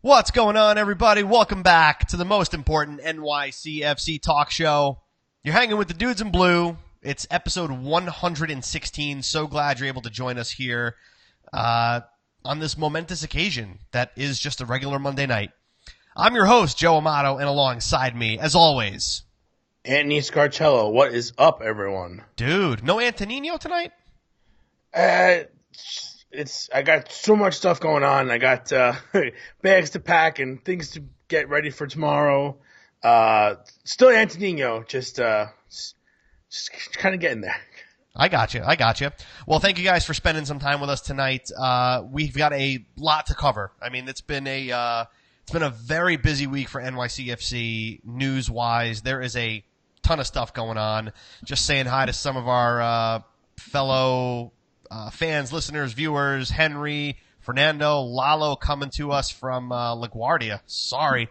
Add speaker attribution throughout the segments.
Speaker 1: What's going on, everybody? Welcome back to the most important NYCFC talk show. You're hanging with the dudes in blue. It's episode 116. So glad you're able to join us here on this momentous occasion that is just a regular Monday night. I'm your host, Joe Amato, and alongside me, as always,
Speaker 2: Anthony Scarcello. What is up, everyone?
Speaker 1: Dude, no Antonino tonight?
Speaker 2: I got so much stuff going on. I got bags to pack and things to get ready for tomorrow. Still Antonino, just kind of getting there.
Speaker 1: I got you. Well, thank you guys for spending some time with us tonight. We've got a lot to cover. I mean, it's been a very busy week for NYCFC news-wise. There is a ton of stuff going on. Just saying hi to some of our fellow fans, listeners, viewers, Henry, Fernando, Lalo coming to us from LaGuardia. Sorry.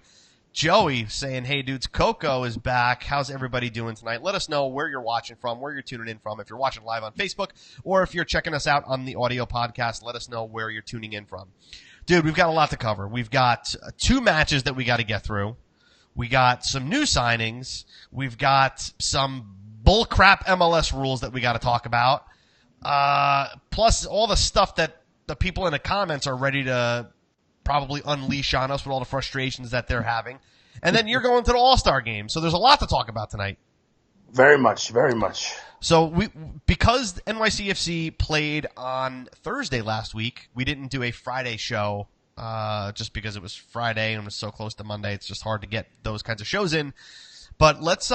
Speaker 1: Joey saying, hey, dudes, Coco is back. How's everybody doing tonight? Let us know where you're watching from, where you're tuning in from. If you're watching live on Facebook or if you're checking us out on the audio podcast, let us know where you're tuning in from. Dude, we've got a lot to cover. We've got two matches that we got to get through. We got some new signings. We've got some bullcrap MLS rules that we got to talk about. Plus all the stuff that the people in the comments are ready to probably unleash on us with all the frustrations that they're having. And then you're going to the All-Star Game. So there's a lot to talk about tonight.
Speaker 2: Very much, very much.
Speaker 1: So because NYCFC played on Thursday last week, we didn't do a Friday show, just because it was Friday and it was so close to Monday. It's just hard to get those kinds of shows in. But let's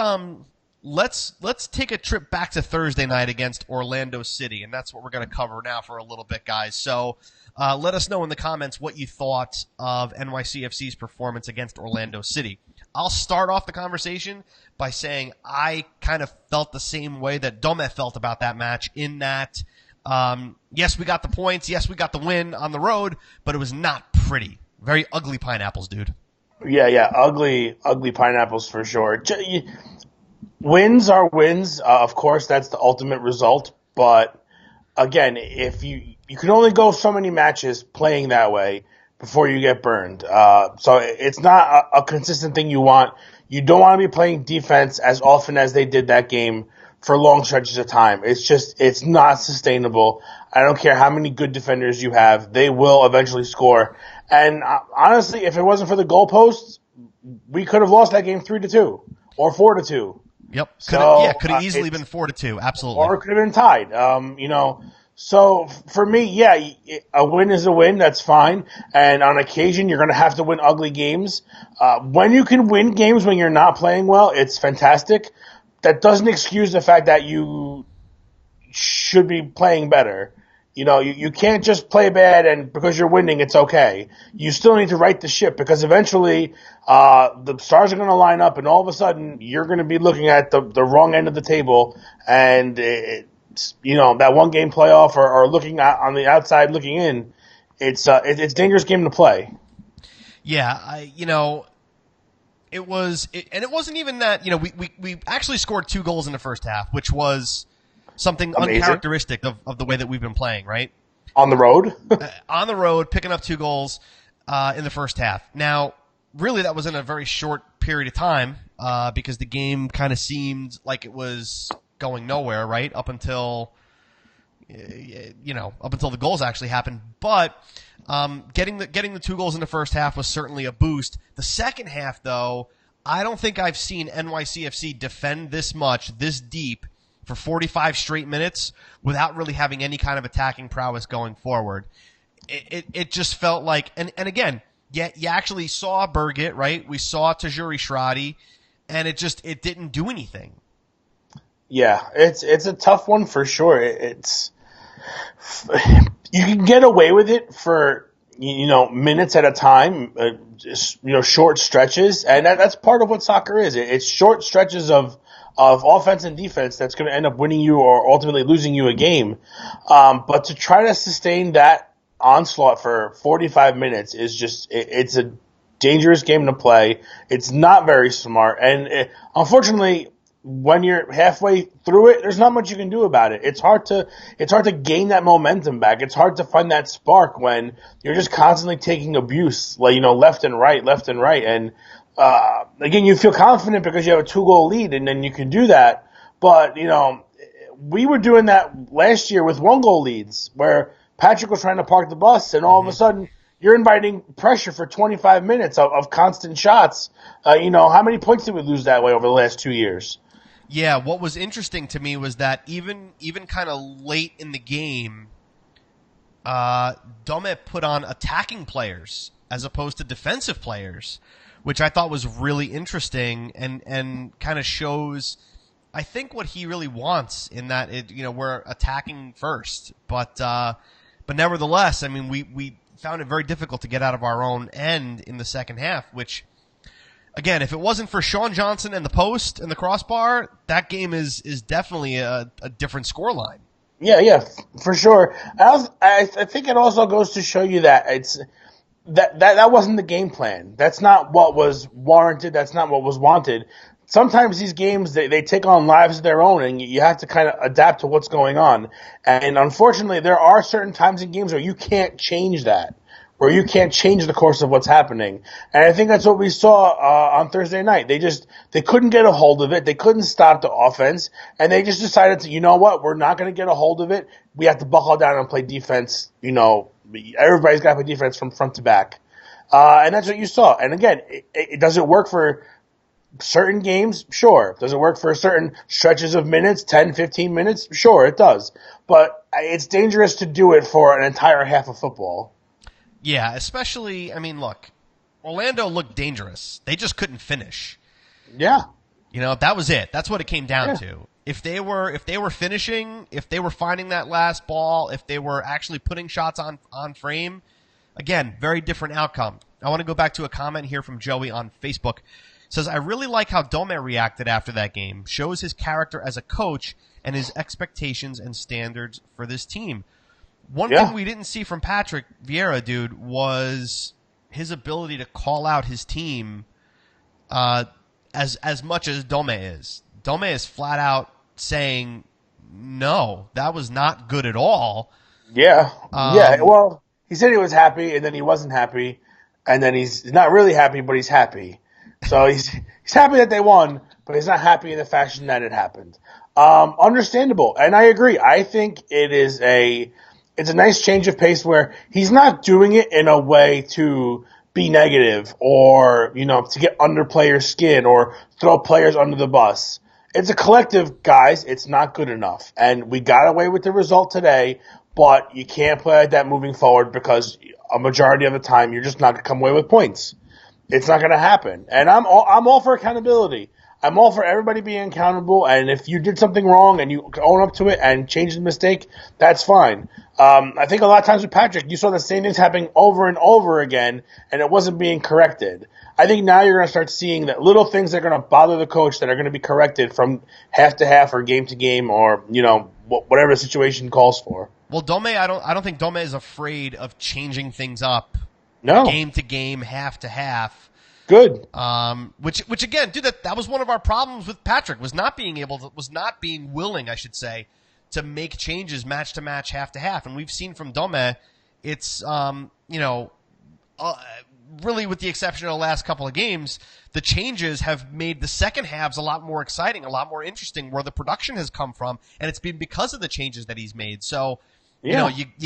Speaker 1: take a trip back to Thursday night against Orlando City, and that's what we're going to cover now for a little bit, guys. So let us know in the comments what you thought of NYCFC's performance against Orlando City. I'll start off the conversation by saying I kind of felt the same way that DOMA felt about that match, in that, yes, we got the points, yes, we got the win on the road, but it was not pretty. Very ugly pineapples, dude. Yeah, ugly pineapples for sure.
Speaker 2: Wins are wins. Of course, that's the ultimate result. But again, if you can only go so many matches playing that way before you get burned. So it's not a consistent thing you want. You don't want to be playing defense as often as they did that game for long stretches of time. It's not sustainable. I don't care how many good defenders you have. They will eventually score. And honestly, if it wasn't for the goalposts, we could have lost that game 3-2 or 4-2.
Speaker 1: Yep. Could have easily been 4-2. Absolutely.
Speaker 2: Or it could have been tied. So for me, a win is a win. That's fine. And on occasion, you're going to have to win ugly games. When you can win games when you're not playing well, it's fantastic. That doesn't excuse the fact that you should be playing better. You can't just play bad and because you're winning, it's okay. You still need to right the ship, because eventually the stars are going to line up and all of a sudden you're going to be looking at the wrong end of the table, and that one game playoff or looking on the outside looking in, it's a dangerous game to play.
Speaker 1: Yeah, it wasn't even that, we actually scored 2 goals in the first half, which was something amazing, uncharacteristic of the way that we've been playing, right?
Speaker 2: On the road?
Speaker 1: On the road, picking up 2 goals in the first half. Now, really, that was in a very short period of time because the game kind of seemed like it was going nowhere, right? Up until the goals actually happened. But getting the 2 goals in the first half was certainly a boost. The second half, though, I don't think I've seen NYCFC defend this much, this deep, for 45 straight minutes without really having any kind of attacking prowess going forward. It just felt like, and again, you actually saw Birgit, right? We saw Tajuri Shradi, and it didn't do anything.
Speaker 2: Yeah, it's a tough one for sure. You can get away with it for minutes at a time, short stretches, and that's part of what soccer is. It's short stretches of offense and defense that's going to end up winning you or ultimately losing you a game. But to try to sustain that onslaught for 45 minutes is it's a dangerous game to play. It's not very smart. And unfortunately, when you're halfway through it, there's not much you can do about it. It's hard to gain that momentum back. It's hard to find that spark when you're just constantly taking abuse, left and right. And again, you feel confident because you have a 2-goal lead, and then you can do that. But we were doing that last year with 1-goal leads, where Patrick was trying to park the bus, and all of a sudden you're inviting pressure for 25 minutes of constant shots. How many points did we lose that way over the last 2 years?
Speaker 1: Yeah, what was interesting to me was that even kind of late in the game, DOMA put on attacking players as opposed to defensive players, which I thought was really interesting and kind of shows, I think, what he really wants in that we're attacking first, but nevertheless, I mean, we found it very difficult to get out of our own end in the second half, which, again, if it wasn't for Shaun Johnson and the post and the crossbar, that game is definitely a different scoreline.
Speaker 2: Yeah, for sure. I think it also goes to show you that that wasn't the game plan. That's not what was warranted. That's not what was wanted. Sometimes these games, they take on lives of their own, and you have to kind of adapt to what's going on. And unfortunately, there are certain times in games where you can't change that, where you can't change the course of what's happening. And I think that's what we saw on Thursday night. They couldn't get a hold of it. They couldn't stop the offense, and they just decided to, we're not going to get a hold of it. We have to buckle down and play defense. Everybody's got to play defense from front to back. And that's what you saw. And again, it doesn't work for certain games, sure. Does it work for certain stretches of minutes, 10, 15 minutes? Sure, it does. But it's dangerous to do it for an entire half of football.
Speaker 1: Yeah, especially, look, Orlando looked dangerous. They just couldn't finish.
Speaker 2: Yeah.
Speaker 1: That was it. That's what it came down to. If they were finishing, if they were finding that last ball, if they were actually putting shots on frame, again, very different outcome. I want to go back to a comment here from Joey on Facebook. Says, I really like how DOMA reacted after that game. Shows his character as a coach and his expectations and standards for this team. One thing we didn't see from Patrick Vieira, dude, was his ability to call out his team as much as DOMA is. DOMA is flat out saying, no, that was not good at all.
Speaker 2: Yeah. Well, he said he was happy, and then he wasn't happy, and then he's not really happy, but he's happy. So he's happy that they won, but he's not happy in the fashion that it happened. Understandable, and I agree. I think it's a nice change of pace where he's not doing it in a way to be negative or to get under players' skin or throw players under the bus. It's a collective, guys. It's not good enough, and we got away with the result today. But you can't play like that moving forward because a majority of the time you're just not going to come away with points. It's not going to happen. And I'm all for accountability. I'm all for everybody being accountable. And if you did something wrong and you own up to it and change the mistake, that's fine. I think a lot of times with Patrick, you saw the same things happening over and over again, and it wasn't being corrected. I think now you're going to start seeing that little things that are going to bother the coach that are going to be corrected from half to half or game to game or whatever the situation calls for.
Speaker 1: Well, DOMA, I don't think DOMA is afraid of changing things up.
Speaker 2: No.
Speaker 1: Game to game, half to half.
Speaker 2: Good.
Speaker 1: Which again, dude, that was one of our problems with Patrick, was not being willing, I should say, to make changes match to match, half to half. And we've seen from DOMA, it's really with the exception of the last couple of games, the changes have made the second halves a lot more exciting, a lot more interesting, where the production has come from, and it's been because of the changes that he's made. So you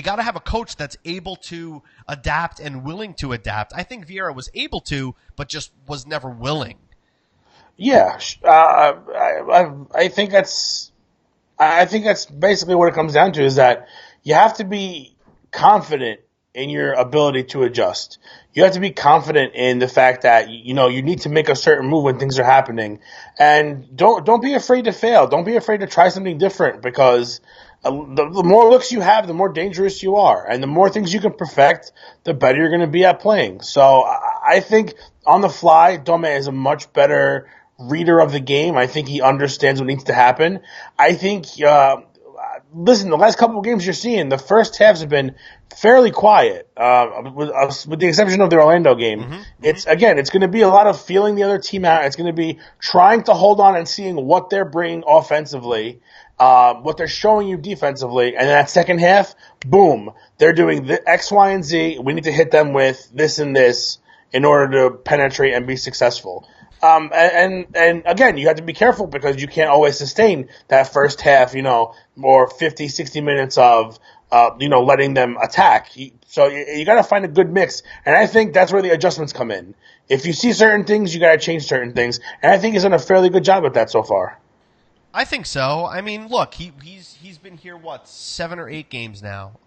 Speaker 1: got to have a coach that's able to adapt and willing to adapt. I think Vieira was able to, but just was never willing.
Speaker 2: Yeah, I think that's basically what it comes down to, is that you have to be confident in your ability to adjust. You have to be confident in the fact that you need to make a certain move when things are happening, and don't be afraid to fail. Don't be afraid to try something different, because the more looks you have, the more dangerous you are. And the more things you can perfect, the better you're going to be at playing. So I think on the fly, DOMA is a much better reader of the game. I think he understands what needs to happen. I think listen, the last couple of games you're seeing, the first halves have been fairly quiet, with the exception of the Orlando game.
Speaker 1: Mm-hmm.
Speaker 2: It's going to be a lot of feeling the other team out. It's going to be trying to hold on and seeing what they're bringing offensively, what they're showing you defensively, and that second half, boom, they're doing the X, Y, and Z. We need to hit them with this and this in order to penetrate and be successful. And again, you have to be careful because you can't always sustain that first half, or 50, 60 minutes of, letting them attack. So you got to find a good mix. And I think that's where the adjustments come in. If you see certain things, you got to change certain things. And I think he's done a fairly good job at that so far.
Speaker 1: I think so. I mean, look, he's been here, 7 or 8 games now?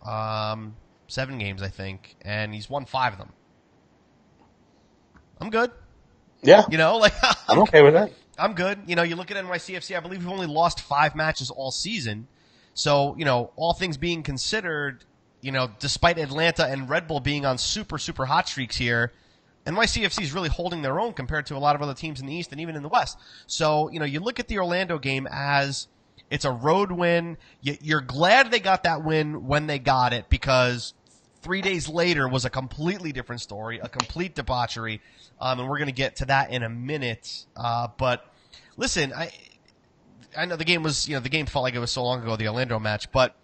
Speaker 1: 7 games, I think. And he's won 5 of them. I'm good.
Speaker 2: Yeah.
Speaker 1: I'm
Speaker 2: okay with that.
Speaker 1: I'm good. You look at NYCFC, I believe we've only lost 5 matches all season. So, all things being considered, despite Atlanta and Red Bull being on super, super hot streaks here, NYCFC is really holding their own compared to a lot of other teams in the East and even in the West. So, you look at the Orlando game as it's a road win. You're glad they got that win when they got it because 3 days later was a completely different story, a complete debauchery. And we're going to get to that in a minute. But listen, I know the game was, the game felt like it was so long ago, the Orlando match. But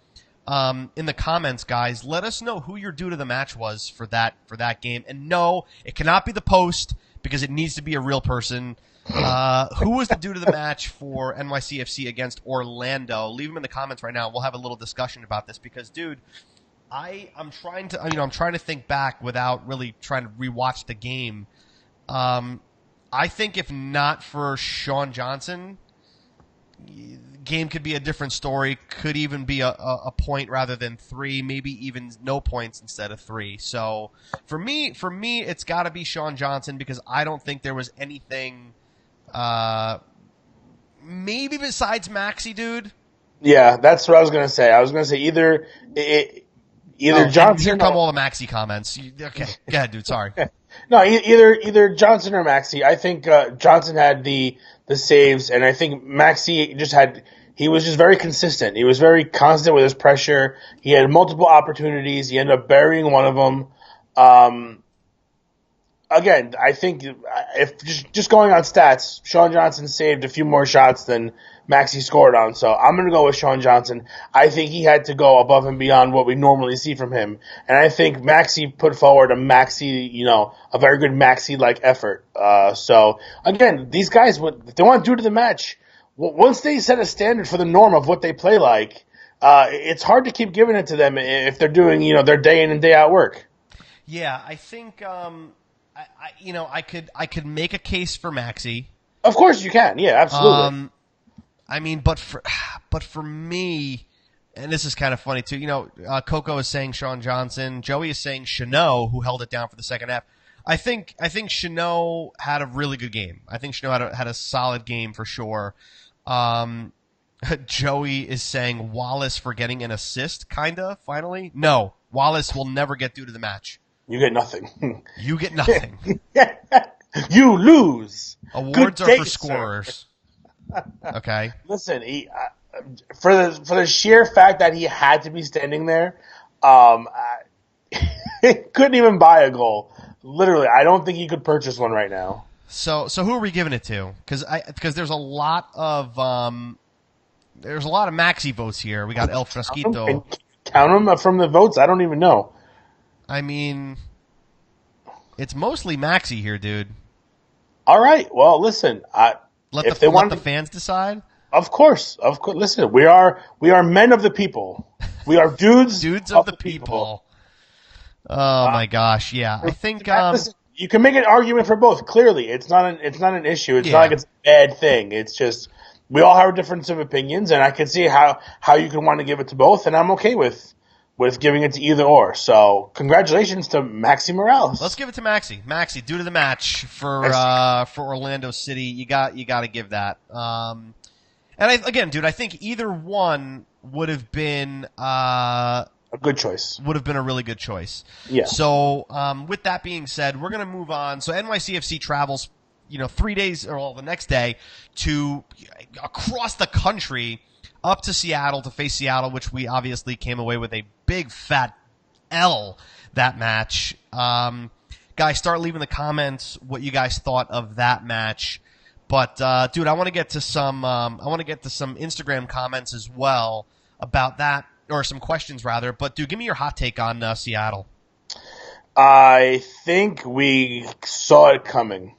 Speaker 1: in the comments, guys, let us know who your due to the match was for that game. And no, it cannot be the post because it needs to be a real person. Who was the due to the match for NYCFC against Orlando? Leave them in the comments right now. We'll have a little discussion about this because, dude, I'm trying to think back without really trying to rewatch the game. I think if not for Shaun Johnson, game could be a different story. Could even be a point rather than 3, maybe even no points instead of 3. So for me, it's got to be Shaun Johnson because I don't think there was anything, maybe besides Maxi, dude.
Speaker 2: Yeah, that's what I was gonna say. I was gonna say either Johnson.
Speaker 1: Here come all the Maxi comments. Okay, go ahead, dude. Sorry.
Speaker 2: No, either Johnson or Maxi. I think Johnson had the saves, and I think Maxi he was just very consistent. He was very constant with his pressure. He had multiple opportunities. He ended up burying one of them. Again, I think if just going on stats, Shaun Johnson saved a few more shots than Maxi scored on. So I'm going to go with Shaun Johnson. I think he had to go above and beyond what we normally see from him. And I think Maxi put forward a very good Maxi-like effort. So again, these guys, if they want to do to the match, once they set a standard for the norm of what they play like, it's hard to keep giving it to them if they're doing, their day in and day out work.
Speaker 1: Yeah, I think, I could make a case for Maxi.
Speaker 2: Of course you can. Yeah, absolutely.
Speaker 1: But for me, and this is kind of funny too. Coco is saying Shaun Johnson. Joey is saying Chanot, who held it down for the second half. I think Chanot had a really good game. I think Chanot had a solid game for sure. Joey is saying Wallace for getting an assist, kinda. Finally, no, Wallace will never get due to the match.
Speaker 2: You get nothing.
Speaker 1: You get nothing.
Speaker 2: You lose.
Speaker 1: Awards are for scorers. Okay.
Speaker 2: Listen, for the sheer fact that he had to be standing there, couldn't even buy a goal. Literally, I don't think he could purchase one right now.
Speaker 1: So who are we giving it to? Because there's a lot of Maxi votes here. We got El Fresquito.
Speaker 2: Count them from the votes. I don't even know.
Speaker 1: I mean, it's mostly Maxi here, dude.
Speaker 2: All right. Well, listen.
Speaker 1: Let the fans decide.
Speaker 2: Of course. Listen, we are men of the people. We are dudes
Speaker 1: of the people. Oh my gosh, yeah. I think
Speaker 2: listen, you can make an argument for both. Clearly, it's not an issue. It's not like it's a bad thing. It's just we all have a difference of opinions, and I can see how you can want to give it to both, and I'm okay with giving it to either or. So, congratulations to Maxi Morales.
Speaker 1: Let's give it to Maxi. Maxi, due to the match for Orlando City, you got to give that. And I think either one would have been
Speaker 2: a good choice.
Speaker 1: Would have been a really good choice.
Speaker 2: Yeah.
Speaker 1: So, with that being said, we're going to move on. So, NYCFC travels, 3 days or the next day to across the country. up to Seattle to face Seattle, which we obviously came away with a big fat L that match. Guys, start leaving the comments what you guys thought of that match. But dude, I want to get to some Instagram comments as well about that, or some questions rather. But dude, give me your hot take on Seattle.
Speaker 2: I think we saw it coming.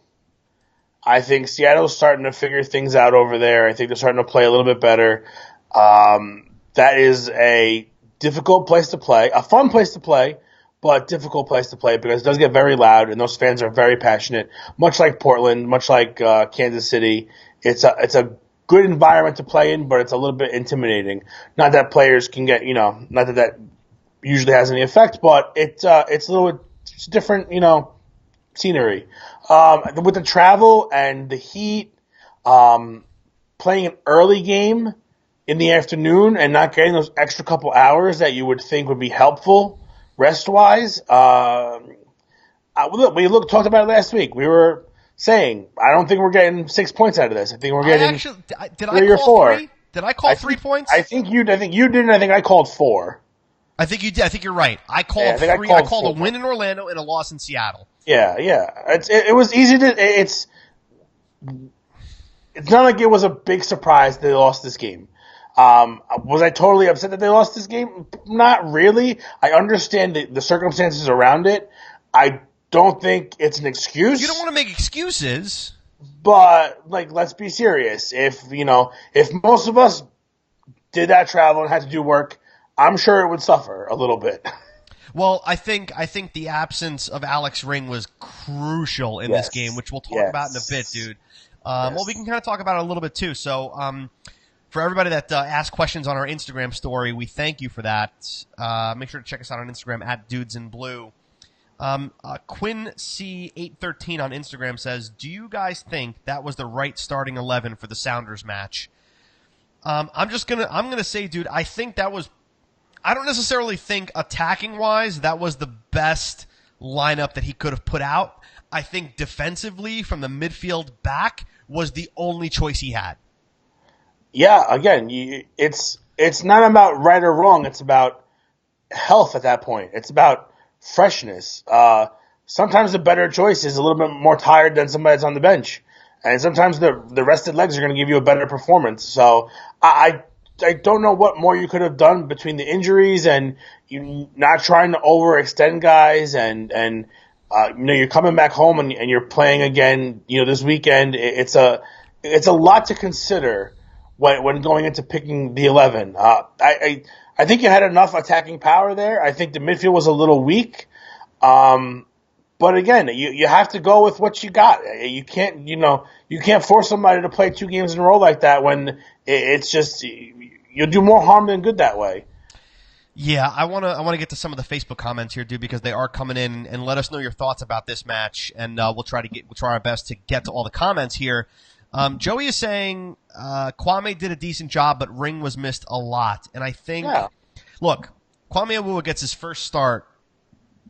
Speaker 2: I think Seattle's starting to figure things out over there. I think they're starting to play a little bit better. That is a difficult place to play, a fun place to play, but difficult place to play because it does get very loud and those fans are very passionate. Much like Portland, much like Kansas City, it's a good environment to play in, but it's a little bit intimidating. Not that players can get, not that usually has any effect, but it's a little bit different, scenery. With the travel and the heat, playing an early game in the afternoon and not getting those extra couple hours that you would think would be helpful rest-wise. We talked about it last week. We were saying, I don't think we're getting 6 points out of this. I think we're getting three or four.
Speaker 1: Did I call 3 points?
Speaker 2: I think you did, and I think I called 4.
Speaker 1: I think you did. I think you're right. I called 3. I called a win in Orlando and a loss in Seattle.
Speaker 2: Yeah. It was easy to. It's not like it was a big surprise that they lost this game. Was I totally upset that they lost this game? Not really. I understand the circumstances around it. I don't think it's an excuse.
Speaker 1: You don't want to make excuses.
Speaker 2: But let's be serious. If most of us did that travel and had to do work, I'm sure it would suffer a little bit.
Speaker 1: Well, I think the absence of Alex Ring was crucial in this game, which we'll talk about in a bit, dude. Well, we can kind of talk about it a little bit too. So, for everybody that asked questions on our Instagram story, we thank you for that. Make sure to check us out on Instagram at dudesinblue. Quinn C813 on Instagram says, "Do you guys think that was the right starting 11 for the Sounders match?" I'm gonna say, dude, I think that was. I don't necessarily think attacking-wise that was the best lineup that he could have put out. I think defensively from the midfield back was the only choice he had.
Speaker 2: Yeah, again, it's not about right or wrong. It's about health at that point. It's about freshness. Sometimes the better choice is a little bit more tired than somebody that's on the bench. And sometimes the rested legs are going to give you a better performance. So I don't know what more you could have done between the injuries and you not trying to overextend guys and you're coming back home and you're playing again, this weekend. It's a lot to consider when going into picking the 11. I think you had enough attacking power there. I think the midfield was a little weak. But again, you have to go with what you got. You can't, you can't force somebody to play 2 games in a row like that when it's just you'll do more harm than good that way.
Speaker 1: Yeah, I want to get to some of the Facebook comments here, dude, because they are coming in, and let us know your thoughts about this match, and we'll try our best to get to all the comments here. Joey is saying Kwame did a decent job, but Ring was missed a lot, and I think look, Kwame Awuwa gets his first start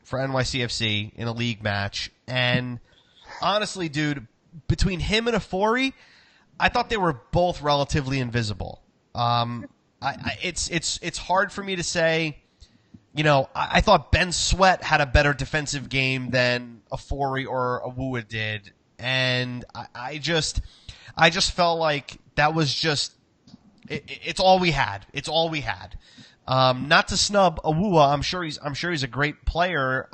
Speaker 1: for NYCFC in a league match, and honestly, dude, between him and Afori, I thought they were both relatively invisible. It's hard for me to say. I thought Ben Sweat had a better defensive game than Afori or Awuwa did, and I just felt like that was just it's all we had. It's all we had. Not to snub Awuwa, I'm sure he's a great player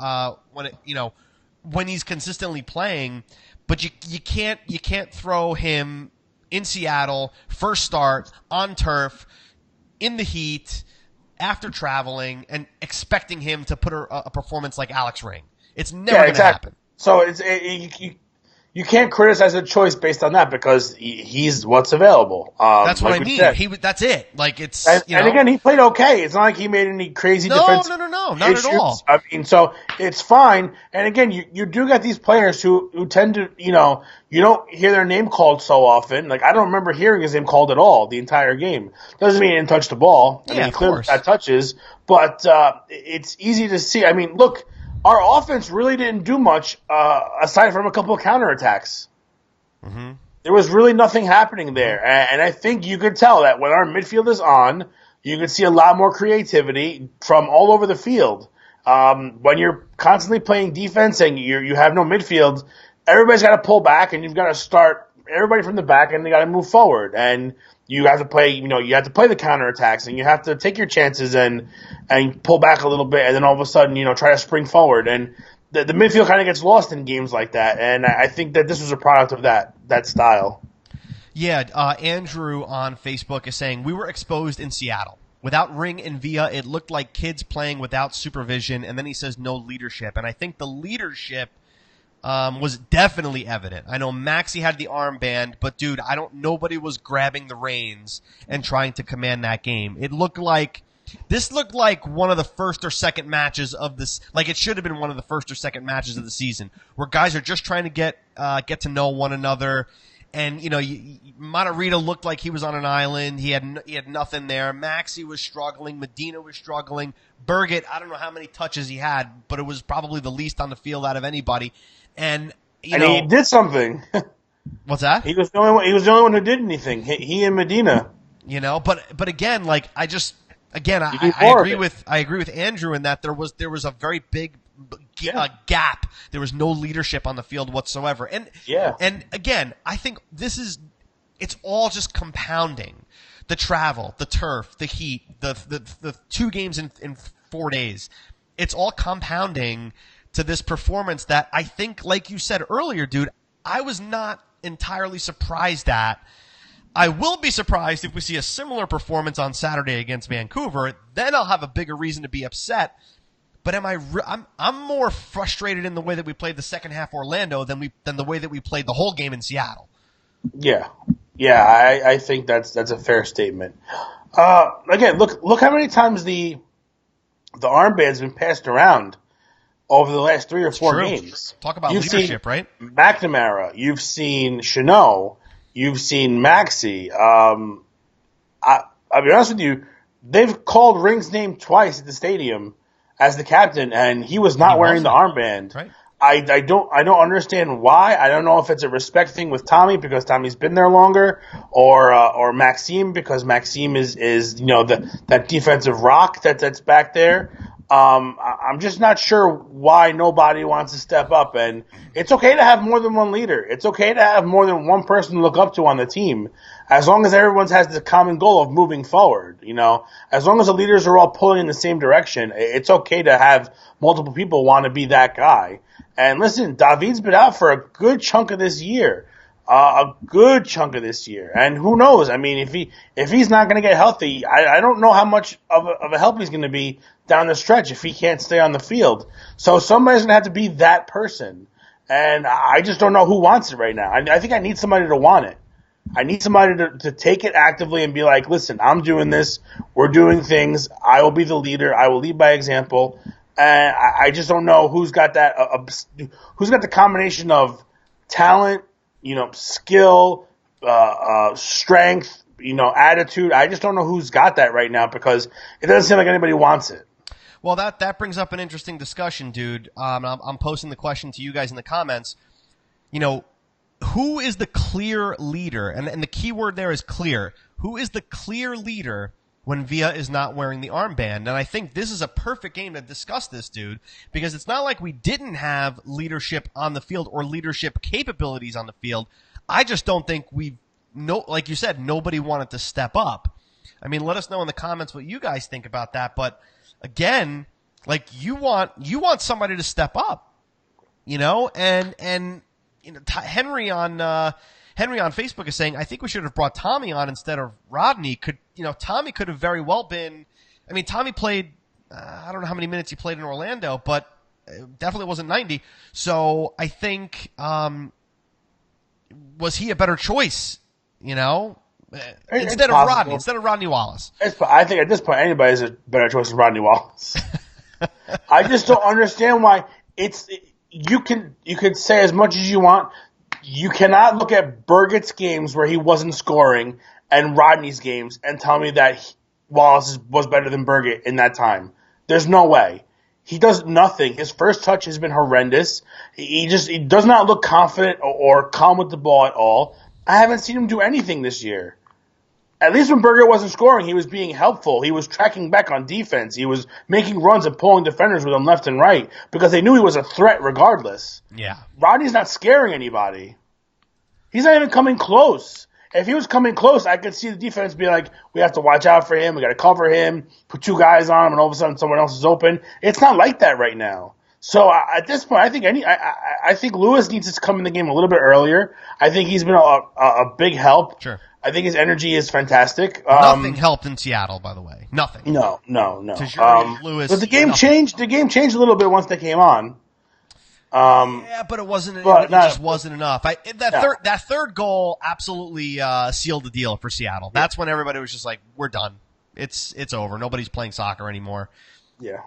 Speaker 1: when he's consistently playing, but you can't throw him in Seattle first start on turf in the heat after traveling and expecting him to put a performance like Alex Ring. It's never going to happen.
Speaker 2: So you can't criticize a choice based on that because he's what's available.
Speaker 1: That's what I mean. That's it.
Speaker 2: And again, he played okay. It's not like he made any crazy defense.
Speaker 1: No, not issues. At all.
Speaker 2: I mean, so it's fine. And again, you do get these players who tend to, you don't hear their name called so often. Like I don't remember hearing his name called at all the entire game. Doesn't mean he didn't touch the ball. I mean, he clearly got touches, but it's easy to see. I mean, look. Our offense really didn't do much aside from a couple of counterattacks.
Speaker 1: Mm-hmm.
Speaker 2: There was really nothing happening there. And I think you could tell that when our midfield is on, you could see a lot more creativity from all over the field. When you're constantly playing defense and you have no midfield, everybody's got to pull back, and you've got to start everybody from the back, and they got to move forward. And you have to play, you have to play the counterattacks, and you have to take your chances and pull back a little bit, and then all of a sudden, try to spring forward. And the midfield kind of gets lost in games like that, and I think that this was a product of that style.
Speaker 1: Yeah, Andrew on Facebook is saying, we were exposed in Seattle. Without Ring and Villa, it looked like kids playing without supervision, and then he says no leadership. And I think the leadership was definitely evident. I know Maxi had the armband, but dude, nobody was grabbing the reins and trying to command that game. This looked like one of the first or second matches of this, like it should have been one of the first or second matches of the season, where guys are just trying to get to know one another. And Matarrita looked like he was on an island. He had nothing there. Maxi was struggling. Medina was struggling. Birgit, I don't know how many touches he had, but it was probably the least on the field out of anybody. And
Speaker 2: he did something.
Speaker 1: What's that?
Speaker 2: He was the only one who did anything. He and Medina.
Speaker 1: But again, like I agree with Andrew in that there was a very big gap. There was no leadership on the field whatsoever. And again, I think it's all just compounding. The travel, the turf, the heat, the 2 games in 4 days. It's all compounding to this performance that I think, like you said earlier, dude, I was not entirely surprised at. I will be surprised if we see a similar performance on Saturday against Vancouver. Then I'll have a bigger reason to be upset. But I'm more frustrated in the way that we played the second half Orlando than the way that we played the whole game in Seattle.
Speaker 2: Yeah, I think that's a fair statement. Again, look how many times the armband's been passed around over the last 3 or 4 games.
Speaker 1: Talk about leadership, right?
Speaker 2: McNamara, you've seen Chanot, you've seen Maxi. I'll be honest with you, they've called Ring's name twice at the stadium as the captain, and he was not wearing the armband.
Speaker 1: Right.
Speaker 2: I don't understand why. I don't know if it's a respect thing with Tommy because Tommy's been there longer, or Maxime because Maxime is that defensive rock that's back there. I'm just not sure why nobody wants to step up. And it's okay to have more than one leader. It's okay to have more than one person to look up to on the team, as long as everyone has the common goal of moving forward. As long as the leaders are all pulling in the same direction, it's okay to have multiple people want to be that guy. And listen, David's been out for a good chunk of this year. And who knows? I mean, if he's not going to get healthy, I don't know how much of a help he's going to be down the stretch if he can't stay on the field. So somebody's going to have to be that person. And I just don't know who wants it right now. I think I need somebody to want it. I need somebody to take it actively and be like, listen, I'm doing this. We're doing things. I will be the leader. I will lead by example. And I just don't know who's got that. Who's got the combination of talent, skill, strength, attitude. I just don't know who's got that right now because it doesn't seem like anybody wants it.
Speaker 1: Well, that brings up an interesting discussion, dude. I'm posting the question to you guys in the comments. Who is the clear leader? And the key word there is clear. Who is the clear leader when Villa is not wearing the armband? And I think this is a perfect game to discuss this, dude, because it's not like we didn't have leadership on the field or leadership capabilities on the field. I just don't think like you said, nobody wanted to step up. I mean, let us know in the comments what you guys think about that. But again, like you want somebody to step up, and Henry on Facebook is saying, I think we should have brought Tommy on instead of Rodney. Tommy could have very well been. I mean, Tommy played. I don't know how many minutes he played in Orlando, but it definitely wasn't 90. So I think was he a better choice? Instead of Rodney Wallace.
Speaker 2: I think at this point anybody's a better choice than Rodney Wallace. I just don't understand why you could say as much as you want. You cannot look at Birgit's games where he wasn't scoring and Rodney's games and tell me that Wallace was better than Birgit in that time. There's no way. He does nothing. His first touch has been horrendous. He does not look confident or calm with the ball at all. I haven't seen him do anything this year. At least when Berger wasn't scoring, he was being helpful. He was tracking back on defense. He was making runs and pulling defenders with him left and right because they knew he was a threat regardless.
Speaker 1: Yeah.
Speaker 2: Rodney's not scaring anybody. He's not even coming close. If he was coming close, I could see the defense be like, we have to watch out for him. We got to cover him, put 2 guys on him, and all of a sudden someone else is open. It's not like that right now. So at this point, I think Lewis needs to come in the game a little bit earlier. I think he's been a big help.
Speaker 1: Sure.
Speaker 2: I think his energy is fantastic.
Speaker 1: Nothing helped in Seattle, by the way. Nothing.
Speaker 2: No.
Speaker 1: Lewis,
Speaker 2: but the game changed. The game changed a little bit once they came on.
Speaker 1: Yeah, but it wasn't. It just wasn't enough. That third goal absolutely sealed the deal for Seattle. That's when everybody was just like, "We're done. It's over. Nobody's playing soccer anymore."
Speaker 2: Yeah.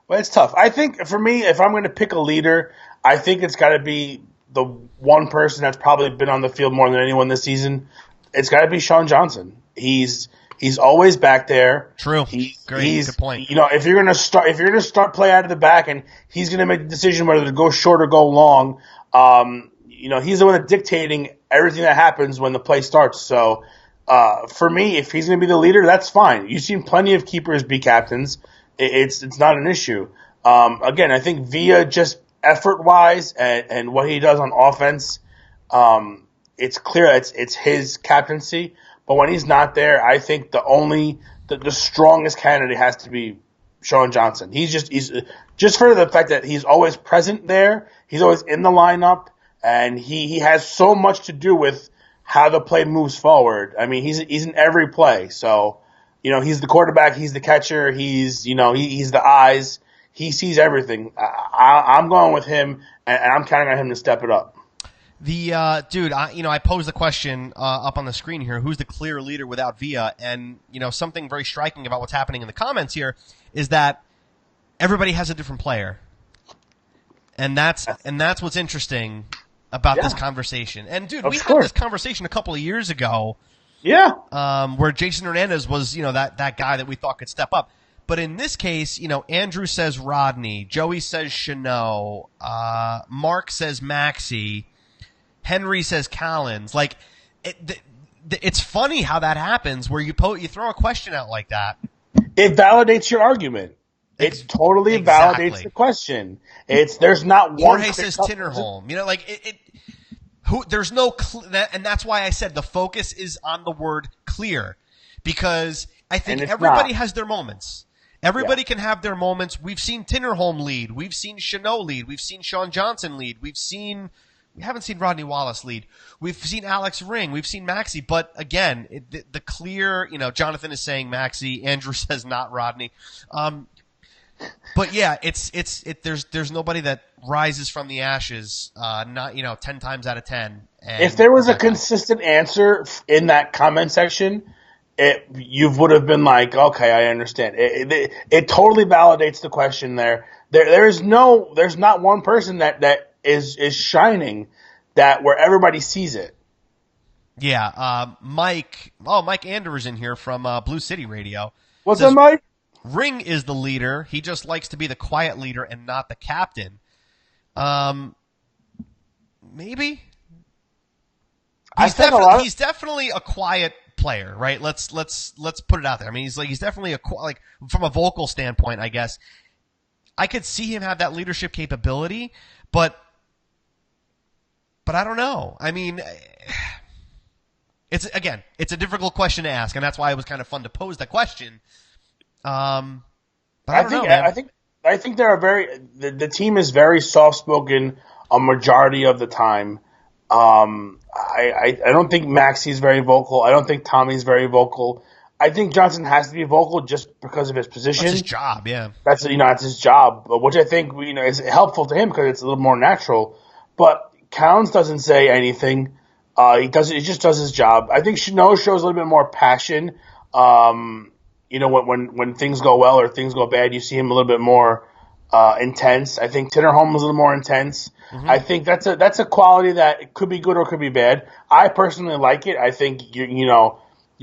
Speaker 2: Well, it's tough. I think for me, if I'm going to pick a leader, I think it's got to be the one person that's probably been on the field more than anyone this season. It's got to be Shaun Johnson. He's always back there.
Speaker 1: True. Good point.
Speaker 2: If you're gonna start play out of the back, and he's gonna make the decision whether to go short or go long. He's the one that's dictating everything that happens when the play starts. So, for me, if he's gonna be the leader, that's fine. You've seen plenty of keepers be captains. It's not an issue. Again, I think Villa, just effort wise and what he does on offense, it's clear it's his captaincy. But when he's not there, I think the strongest candidate has to be Shaun Johnson. He's just for the fact that he's always present there. He's always in the lineup, and he has so much to do with how the play moves forward. I mean, he's in every play. So, he's the quarterback, he's the catcher, he's the eyes. He sees everything. I'm going with him, and I'm counting on him to step it up.
Speaker 1: I posed the question up on the screen here, who's the clear leader without Villa? And, something very striking about what's happening in the comments here is that everybody has a different player. And that's what's interesting about this conversation. And, dude, we had this conversation a couple of years ago.
Speaker 2: Yeah.
Speaker 1: Where Jason Hernandez was, that guy that we thought could step up. But in this case, Andrew says Rodney, Joey says Chanot, Mark says Maxi, Henry says Collins. Like, it's funny how that happens where you throw a question out like that.
Speaker 2: It validates your argument. It totally validates the question. There's not one.
Speaker 1: Jorge says Tinnerholm. There's no, and that's why I said the focus is on the word clear, because I think everybody has their moments. Everybody can have their moments. We've seen Tinnerholm lead. We've seen Chanot lead. We've seen Shaun Johnson lead. We haven't seen Rodney Wallace lead. We've seen Alex Ring. We've seen Maxi. But again, the clear, Jonathan is saying Maxi. Andrew says not Rodney. But yeah, there's nobody that rises from the ashes, 10 times out of 10.
Speaker 2: If there was a consistent answer in that comment section, you would have been like, okay, I understand. It totally validates the question there. There's not one person that is shining that where everybody sees it.
Speaker 1: Yeah, Mike Anders in here from Blue City Radio.
Speaker 2: What's up, Mike?
Speaker 1: Ring is the leader. He just likes to be the quiet leader and not the captain. Maybe. He's definitely a quiet player, right? Let's put it out there. I mean, he's definitely from a vocal standpoint, I guess. I could see him have that leadership capability, but I don't know. I mean, it's a difficult question to ask, and that's why it was kind of fun to pose the question. But I don't know, man.
Speaker 2: I think the team is very soft spoken a majority of the time. I don't think Maxi's very vocal. I don't think Tommy's very vocal. I think Johnson has to be vocal just because of his position.
Speaker 1: That's his job, yeah.
Speaker 2: That's his job, which I think is helpful to him because it's a little more natural. But Counts doesn't say anything. He just does his job. I think Chanot shows a little bit more passion. When things go well or things go bad, you see him a little bit more intense. I think Tinnerholm was a little more intense. Mm-hmm. I think that's a quality that it could be good or could be bad. I personally like it. I think you're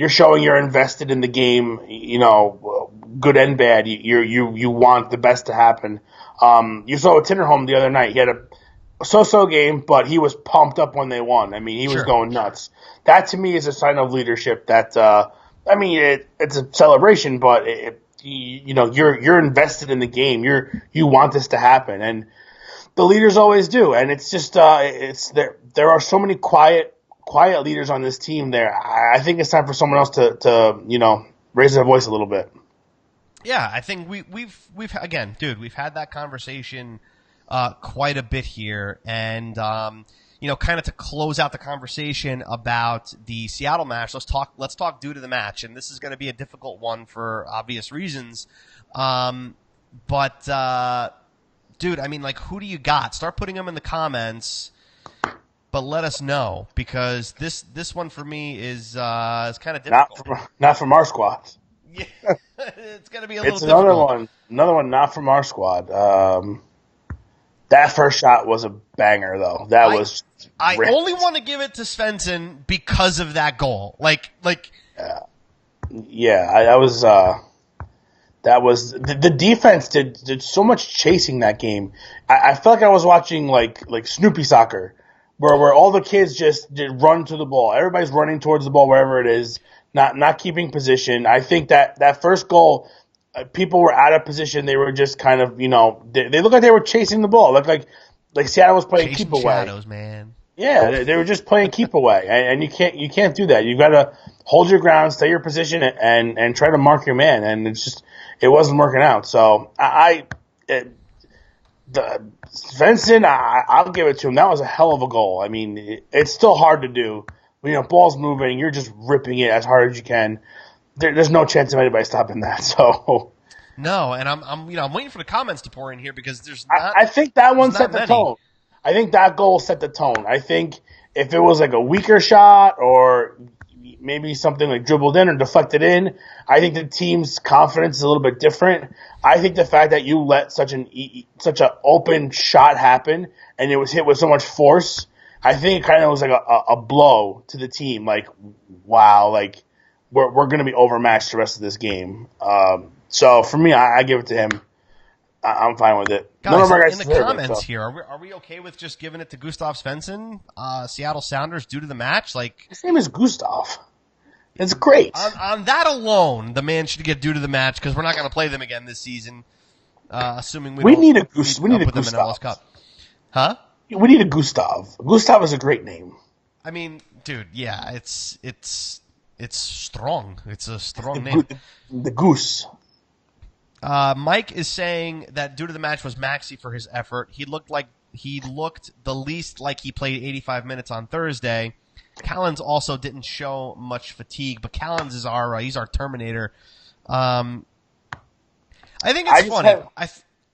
Speaker 2: showing you're invested in the game. Good and bad. You want the best to happen. You saw with Tinnerholm the other night. He had so-so game, but he was pumped up when they won. I mean, he was
Speaker 1: Sure.
Speaker 2: going nuts. That to me is a sign of leadership. That it's a celebration, but you're invested in the game. You want this to happen, and the leaders always do. And it's just there are so many quiet leaders on this team. There, I think it's time for someone else to raise their voice a little bit.
Speaker 1: Yeah, I think we've again, dude, we've had that conversation quite a bit here, and kind of to close out the conversation about the Seattle match. Let's talk due to the match, and this is going to be a difficult one for obvious reasons. But dude, I mean, like, who do you got? Start putting them in the comments, but let us know, because this one for me is kind of difficult.
Speaker 2: Not from our squad.
Speaker 1: Yeah, it's going to be a little
Speaker 2: It's
Speaker 1: difficult.
Speaker 2: another one not from our squad. That first shot was a banger, though.
Speaker 1: I only want to give it to Svensson because of that goal.
Speaker 2: That was the defense did so much chasing that game. I felt like I was watching like Snoopy soccer, where all the kids just run to the ball. Everybody's running towards the ball wherever it is, not keeping position. I think that first goal, people were out of position. They were just kind of, they looked like they were chasing the ball. It looked like Seattle was playing
Speaker 1: chasing
Speaker 2: keep away.
Speaker 1: Shadows, man.
Speaker 2: Yeah, they were just playing keep away, and you can't do that. You got to hold your ground, stay your position, and try to mark your man. And it wasn't working out. So Svensson, I'll give it to him. That was a hell of a goal. I mean, it's still hard to do. Ball's moving, you're just ripping it as hard as you can. There's no chance of anybody stopping that. So
Speaker 1: no, and I'm waiting for the comments to pour in here, because there's not.
Speaker 2: I think that one set the
Speaker 1: many.
Speaker 2: tone. I think that goal set the tone. I think if it was like a weaker shot or maybe something like dribbled in or deflected in, I think the team's confidence is a little bit different. I think the fact that you let such an open shot happen and it was hit with so much force, I think it kind of was like a blow to the team. Like, wow, like we're going to be overmatched the rest of this game. So for me, I give it to him. I'm fine with it.
Speaker 1: Guys, in the comments here, are we okay with just giving it to Gustav Svensson, Seattle Sounders, due to the match? Like,
Speaker 2: his name is Gustav. It's great.
Speaker 1: On that alone, the man should get due to the match, because we're not going to play them again this season, assuming we
Speaker 2: need a
Speaker 1: put them in MLS Cup. Huh?
Speaker 2: We need a Gustav. Gustav is a great name.
Speaker 1: I mean, dude, yeah, it's strong. It's a strong name.
Speaker 2: The Goose.
Speaker 1: Mike is saying that due to the match was Maxi for his effort. He looked the least like he played 85 minutes on Thursday. Callens also didn't show much fatigue, but Callens is he's our Terminator. I think it's funny.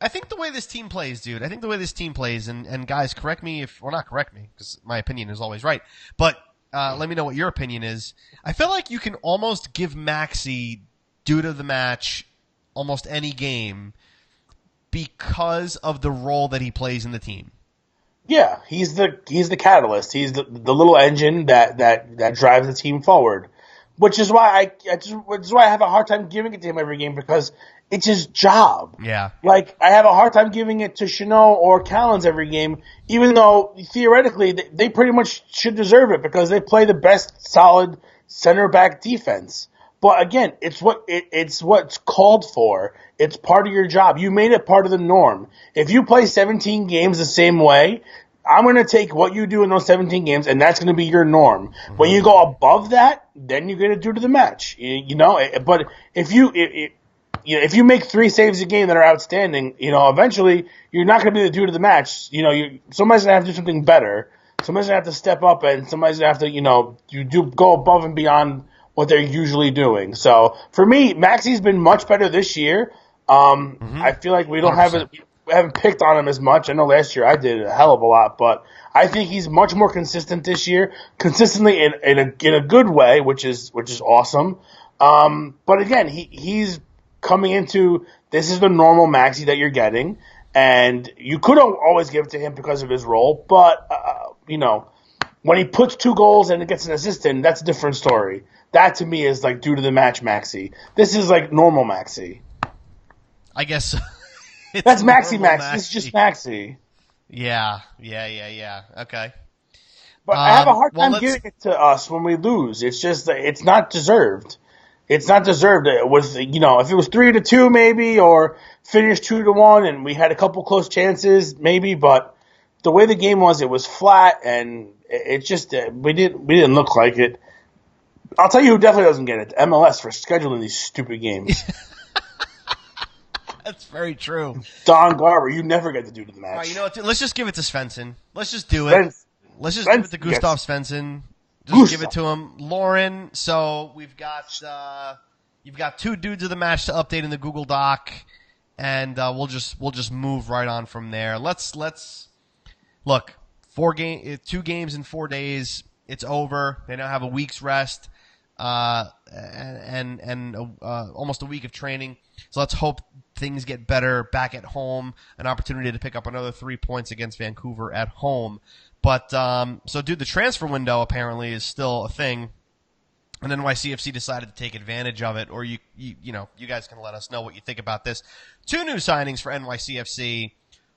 Speaker 1: I think the way this team plays, dude. I think the way this team plays, and guys, correct me not correct me, because my opinion is always right. But let me know what your opinion is. I feel like you can almost give Maxi due to the match almost any game because of the role that he plays in the team.
Speaker 2: Yeah, he's the catalyst. He's the little engine that drives the team forward. Which is why I have a hard time giving it to him every game, because it's his job.
Speaker 1: Yeah.
Speaker 2: Like, I have a hard time giving it to Chanel or Callens every game, even though theoretically they pretty much should deserve it, because they play the best solid center back defense. But again, it's what's called for. It's part of your job. You made it part of the norm. If you play 17 games the same way, I'm going to take what you do in those 17 games, and that's going to be your norm. Mm-hmm. When you go above that, then you're going to do to the match. But if you make 3 saves a game that are outstanding, eventually you're not going to be the due to the match. Somebody's going to have to do something better. Somebody's going to have to step up, and somebody's going to have to, go above and beyond what they're usually doing. So for me, Maxi's been much better this year. I feel like we haven't picked on him as much. I know last year I did a hell of a lot, but I think he's much more consistent this year, consistently in a good way, which is awesome. But again, he's coming into, this is the normal Maxi that you're getting, and you could always give it to him because of his role, but when he puts 2 goals and it gets an assist in, that's a different story. That to me is like due to the match Maxi. This is like normal Maxi.
Speaker 1: I guess
Speaker 2: that's Maxi. This is just Maxi.
Speaker 1: Yeah. Okay.
Speaker 2: But I have a hard
Speaker 1: Well,
Speaker 2: time
Speaker 1: let's.
Speaker 2: giving it to us when we lose. It's just that it's not deserved. It's not deserved. It was, if it was 3-2 maybe, or finished 2-1, and we had a couple close chances maybe, but the way the game was, it was flat, and it just we didn't look like it. I'll tell you who definitely doesn't get it: MLS for scheduling these stupid games.
Speaker 1: That's very true.
Speaker 2: Don Garber, you never get to do the match.
Speaker 1: All right, you know what? Let's just give it to Svensson. Let's just do it. Let's just give it to Gustav Svensson. Just give it to him. Lauren, so you've got 2 dudes of the match to update in the Google Doc, and we'll just move right on from there. Let's look. 2 games in 4 days. It's over. They now have a week's rest, and almost a week of training. So let's hope things get better back at home. An opportunity to pick up another 3 points against Vancouver at home. But so, dude, the transfer window apparently is still a thing, and NYCFC decided to take advantage of it. Or you guys can let us know what you think about this. 2 new signings for NYCFC.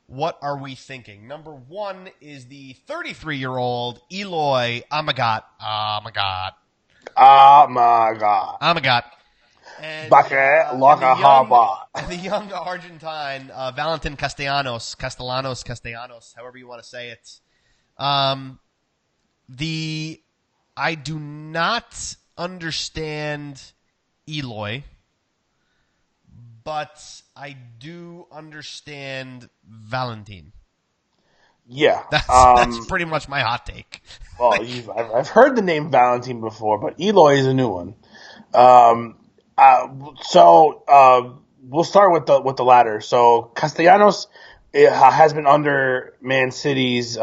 Speaker 1: What are we thinking? Number 1 is the 33-year-old Eloy Amagat. And the young Argentine Valentin Castellanos, however you want to say it. I do not understand Eloy, but I do understand Valentin.
Speaker 2: Yeah,
Speaker 1: that's pretty much my hot take.
Speaker 2: Well, I've heard the name Valentin before, but Eloy is a new one. We'll start with the latter. So Castellanos has been under Man City's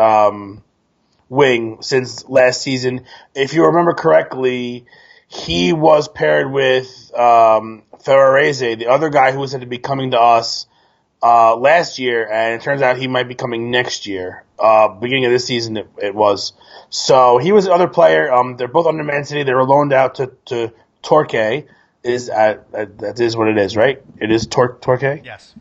Speaker 2: wing since last season. If you remember correctly, he was paired with Ferrarese, the other guy who was said to be coming to us last year, and it turns out he might be coming next year. Beginning of this season, it was. So he was the other player. They're both under Man City. They were loaned out to Torquay. That is what it is, right? It is Torquay?
Speaker 1: Yes.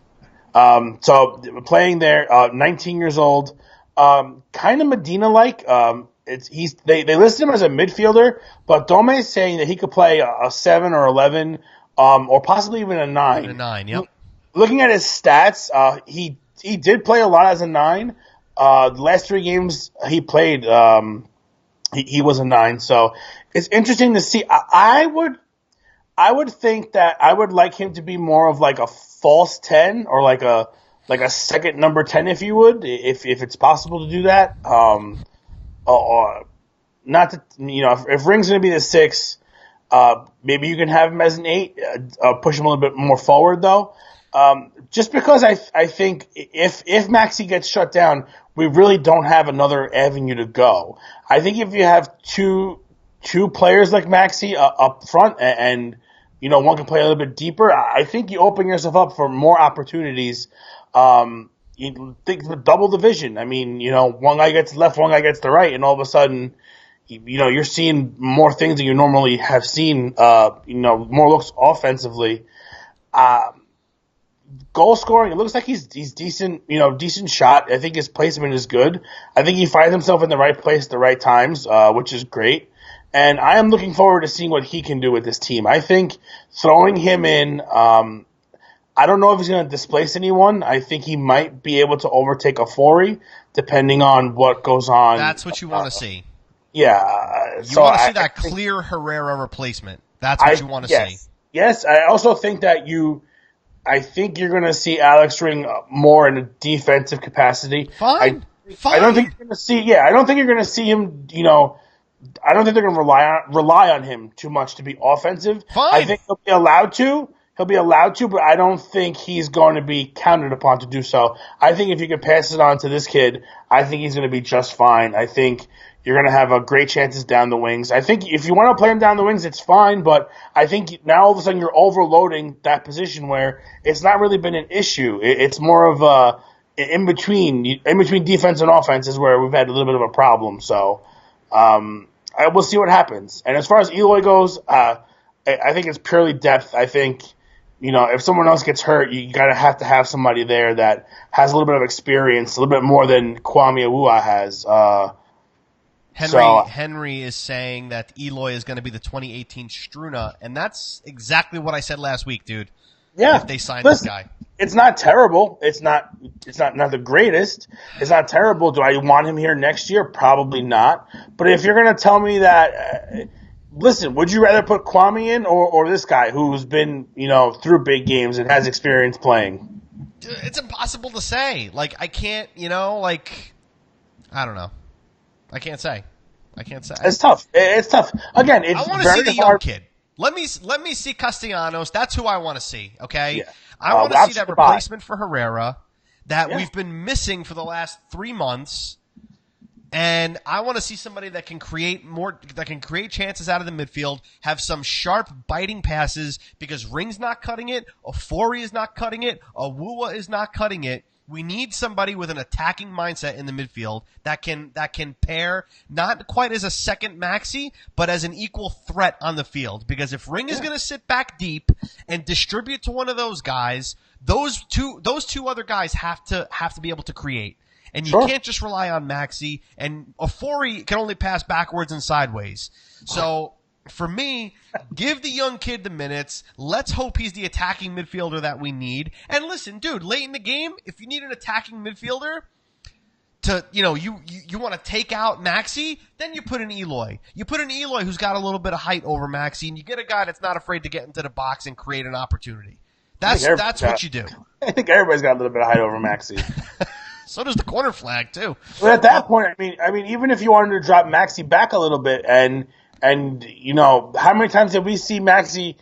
Speaker 2: So playing there, 19 years old, kind of Medina-like. They listed him as a midfielder, but DOMA is saying that he could play a 7 or 11, or possibly even a 9.
Speaker 1: A 9, yep.
Speaker 2: Looking at his stats, he did play a lot as a 9. The last 3 games he played, he was a 9. So it's interesting to see. I would think that I would like him to be more of like a false 10, or like a second number 10, if you would, if it's possible to do that. Or not to, if Ring's going to be the 6, maybe you can have him as an 8, push him a little bit more forward though. Just because I think if Maxi gets shut down, we really don't have another avenue to go. I think if you have two players like Maxi up front, and one can play a little bit deeper, I think you open yourself up for more opportunities. You think double division. I mean, one guy gets left, one guy gets the right, and all of a sudden, you're seeing more things than you normally have seen. More looks offensively. Goal scoring, it looks like he's decent. Decent shot. I think his placement is good. I think he finds himself in the right place at the right times, which is great. And I am looking forward to seeing what he can do with this team. I think throwing him in, I don't know if he's going to displace anyone. I think he might be able to overtake a Fori, depending on what goes on.
Speaker 1: That's what you want to see.
Speaker 2: Yeah.
Speaker 1: You want to see that clear Herrera replacement. That's what you want to see.
Speaker 2: Yes, I also think that I think you're going to see Alex Ring more in a defensive capacity.
Speaker 1: Fine.
Speaker 2: I don't think you're going to see. Yeah, I don't think you're going to see him. I don't think they're going to rely on him too much to be offensive.
Speaker 1: Fine.
Speaker 2: I think he'll be allowed to. But I don't think he's going to be counted upon to do so. I think if you can pass it on to this kid, I think he's going to be just fine. I think you're going to have a great chances down the wings. I think if you want to play him down the wings, it's fine, but I think now all of a sudden you're overloading that position where it's not really been an issue. It's more of a in between defense and offense is where we've had a little bit of a problem. So we'll see what happens. And as far as Eloy goes, I think it's purely depth. I think if someone else gets hurt, you gotta have to have somebody there that has a little bit of experience, a little bit more than Kwame Awuah has.
Speaker 1: Henry is saying that Eloy is going to be the 2018 Struna, and that's exactly what I said last week, dude.
Speaker 2: Yeah,
Speaker 1: if they sign this guy,
Speaker 2: it's not terrible. It's not the greatest. It's not terrible. Do I want him here next year? Probably not. But if you're going to tell me that, listen, would you rather put Kwame in or this guy who's been through big games and has experience playing?
Speaker 1: It's impossible to say. Like I can't, I don't know. I can't say.
Speaker 2: It's tough. It's tough. Again, it's
Speaker 1: I want to see the young kid. Let me see Castellanos. That's who I want to see. Okay,
Speaker 2: yeah.
Speaker 1: I want to see that replacement for Herrera that we've been missing for the last 3 months, and I want to see somebody that can create chances out of the midfield, have some sharp biting passes because Ring's not cutting it, Ofori is not cutting it, Awuah is not cutting it. We need somebody with an attacking mindset in the midfield that can pair not quite as a second Maxi, but as an equal threat on the field. Because if Ring is going to sit back deep and distribute to one of those guys, those two other guys have to be able to create. And you can't just rely on Maxi. And Ofori can only pass backwards and sideways. So for me, give the young kid the minutes. Let's hope he's the attacking midfielder that we need. And listen, dude, late in the game, if you need an attacking midfielder to, you want to take out Maxi, then you put in Eloy. You put in Eloy who's got a little bit of height over Maxi, and you get a guy that's not afraid to get into the box and create an opportunity. That's what you do.
Speaker 2: I think everybody's got a little bit of height over Maxi.
Speaker 1: So does the corner flag too.
Speaker 2: But at that point, I mean, even if you wanted to drop Maxi back a little bit and how many times did we see Maxi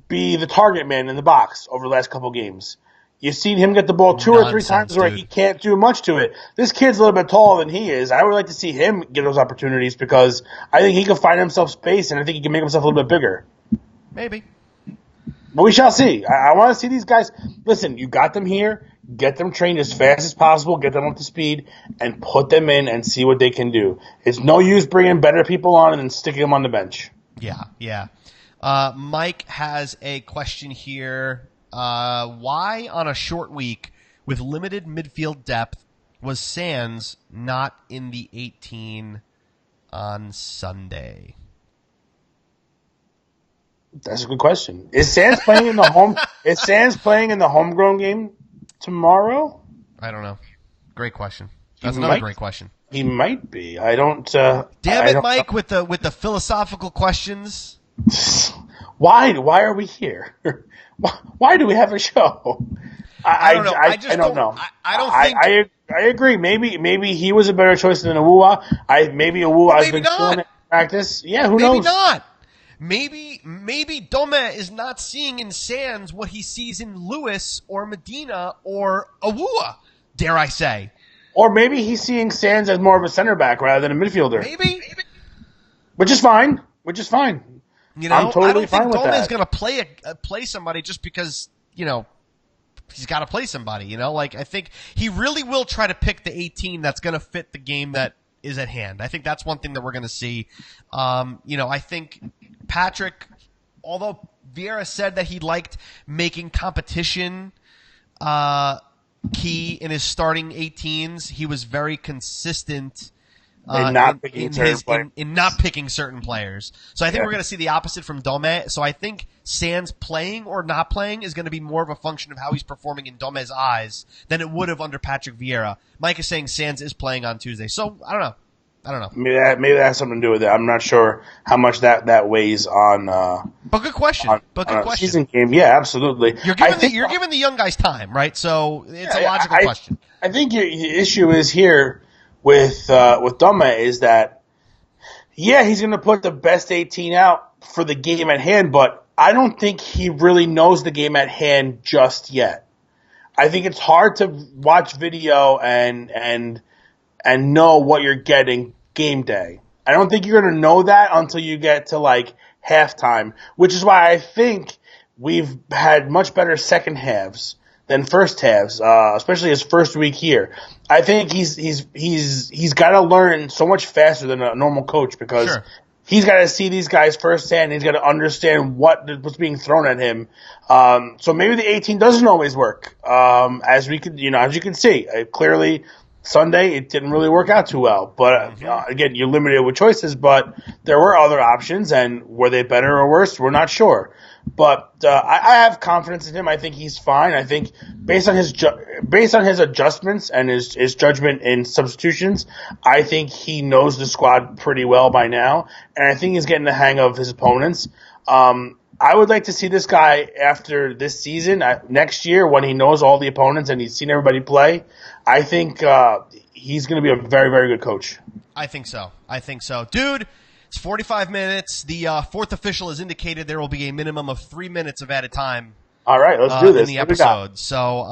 Speaker 2: be the target man in the box over the last couple games? You've seen him get the ball two or three times where he can't do much to it. This kid's a little bit taller than he is. I would like to see him get those opportunities because I think he can find himself space and I think he can make himself a little bit bigger.
Speaker 1: Maybe.
Speaker 2: But we shall see. I want to see these guys. Listen, you got them here. Get them trained as fast as possible, get them up to speed, and put them in and see what they can do. It's no use bringing better people on and then sticking them on the bench.
Speaker 1: Yeah. Mike has a question here. Why on a short week with limited midfield depth was Sands not in the 18 on Sunday?
Speaker 2: That's a good question. Is Sands playing in the home? Is Sands playing in the homegrown game tomorrow?
Speaker 1: I don't know. Great question. That's another great question.
Speaker 2: He might be. I don't.
Speaker 1: Damn it, Mike! With the philosophical questions.
Speaker 2: Why are we here? Why do we have a show?
Speaker 1: I don't know. I don't know. I don't think.
Speaker 2: I agree. Maybe he was a better choice than Awuah. Maybe Awuah has been doing it in practice. Yeah, who knows?
Speaker 1: Maybe not. Maybe Doma is not seeing in Sands what he sees in Lewis or Medina or Awuah, dare I say.
Speaker 2: Or maybe he's seeing Sands as more of a center back rather than a midfielder.
Speaker 1: Maybe.
Speaker 2: Which is fine. I'm totally
Speaker 1: I don't
Speaker 2: fine
Speaker 1: think
Speaker 2: with
Speaker 1: Doma
Speaker 2: that.
Speaker 1: is going to play somebody just because, he's got to play somebody, I think he really will try to pick the 18 that's going to fit the game that is at hand. I think that's one thing that we're going to see. I think Patrick, although Vieira said that he liked making competition key in his starting 18s, he was very consistent in not picking certain players. So I think we're going to see the opposite from Dome. So I think Sands playing or not playing is going to be more of a function of how he's performing in Dome's eyes than it would have under Patrick Vieira. Mike is saying Sands is playing on Tuesday. So I don't know.
Speaker 2: Maybe that has something to do with it. I'm not sure how much that weighs on.
Speaker 1: But good question.
Speaker 2: Season game, yeah, absolutely.
Speaker 1: You're giving the young guys time, right? So it's a logical question.
Speaker 2: I think your issue is here with Doma is that he's going to put the best 18 out for the game at hand, but I don't think he really knows the game at hand just yet. I think it's hard to watch video and know what you're getting game day. I don't think you're going to know that until you get to halftime, which is why I think we've had much better second halves than first halves, especially his first week here. I think he's got to learn so much faster than a normal coach because He's got to see these guys firsthand. He's got to understand what's being thrown at him. So maybe the 18 doesn't always work. As you can see, clearly Sunday it didn't really work out too well. But again, you're limited with choices. But there were other options, and were they better or worse? We're not sure. But I have confidence in him. I think he's fine. I think based on his adjustments and his judgment in substitutions, I think he knows the squad pretty well by now, and I think he's getting the hang of his opponents. I would like to see this guy after this season, next year, when he knows all the opponents and he's seen everybody play. I think he's going to be a very, very good coach.
Speaker 1: I think so. Dude, it's 45 minutes. The fourth official has indicated there will be a minimum of 3 minutes of added time.
Speaker 2: All right, let's do this.
Speaker 1: In the episode. So,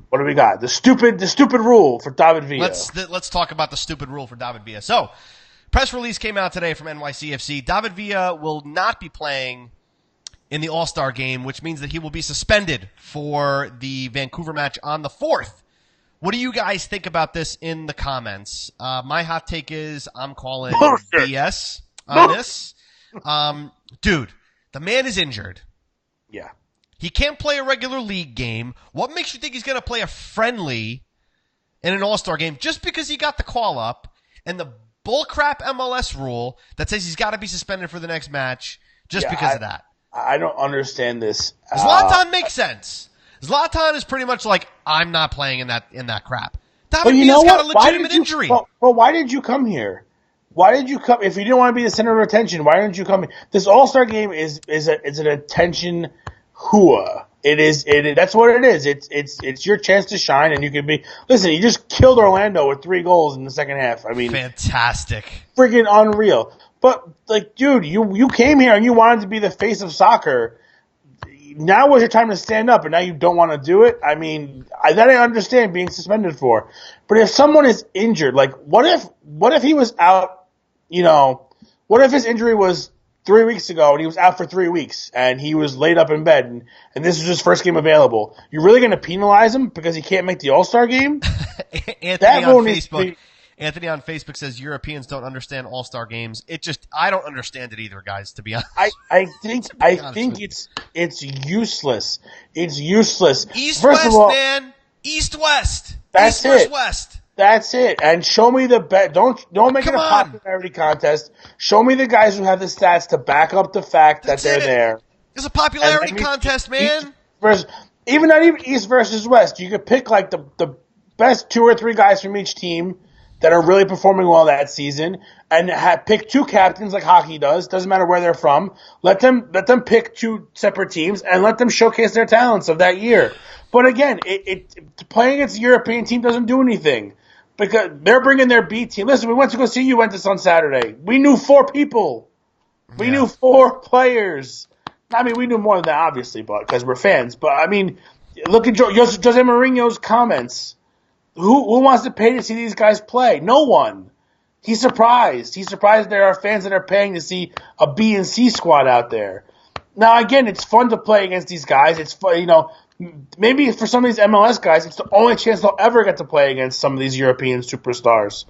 Speaker 2: what do we got? The stupid rule for David Villa.
Speaker 1: Let's talk about the stupid rule for David Villa. So, press release came out today from NYCFC. David Villa will not be playing in the All-Star Game, which means that he will be suspended for the Vancouver match on the 4th. What do you guys think about this in the comments? My hot take is I'm calling BS on this. Dude, the man is injured.
Speaker 2: Yeah.
Speaker 1: He can't play a regular league game. What makes you think he's going to play a friendly in an All-Star game just because he got the call up and the bullcrap MLS rule that says he's got to be suspended for the next match just because of that?
Speaker 2: I don't understand this.
Speaker 1: Zlatan makes sense. Zlatan is pretty much like, I'm not playing in that crap. David Villa's got a legitimate injury.
Speaker 2: Well, why did you come here? Why did you come? If you didn't want to be the center of attention, why didn't you come here? This All-Star game is an attention hua. That's what it is. It's your chance to shine, and you can be. Listen, you just killed Orlando with 3 goals in the second half. I mean,
Speaker 1: fantastic,
Speaker 2: freaking unreal. But like, dude, you came here and you wanted to be the face of soccer. Now was your time to stand up, and now you don't want to do it. I mean, that I understand being suspended for. But if someone is injured, like what if he was out? What if his injury was 3 weeks ago and he was out for 3 weeks and he was laid up in bed and this was his first game available? You're really going to penalize him because he can't make the All-Star game?
Speaker 1: Anthony on Facebook says Europeans don't understand All-Star games. I don't understand it either, guys, to be honest.
Speaker 2: I think it's useless. It's useless.
Speaker 1: East-West, man. East-West.
Speaker 2: That's
Speaker 1: it. West.
Speaker 2: That's it. And show me the bet. Don't make it a popularity contest. Show me the guys who have the stats to back up the fact that they're there.
Speaker 1: It's a popularity contest, man.
Speaker 2: Even not even East versus West. You could pick like the best 2 or 3 guys from each team that are really performing well that season, and pick 2 captains like hockey does. Doesn't matter where they're from. Let them pick 2 separate teams and let them showcase their talents of that year. But again, playing against a European team doesn't do anything because they're bringing their B team. Listen, we went to go see Juventus on Saturday. We knew 4 people. We knew 4 players. I mean, we knew more than that, obviously, but because we're fans. But I mean, look at Jose Mourinho's comments. Who wants to pay to see these guys play? No one. He's surprised. He's surprised there are fans that are paying to see a B and C squad out there. Now, again, it's fun to play against these guys. It's fun, maybe for some of these MLS guys, it's the only chance they'll ever get to play against some of these European superstars.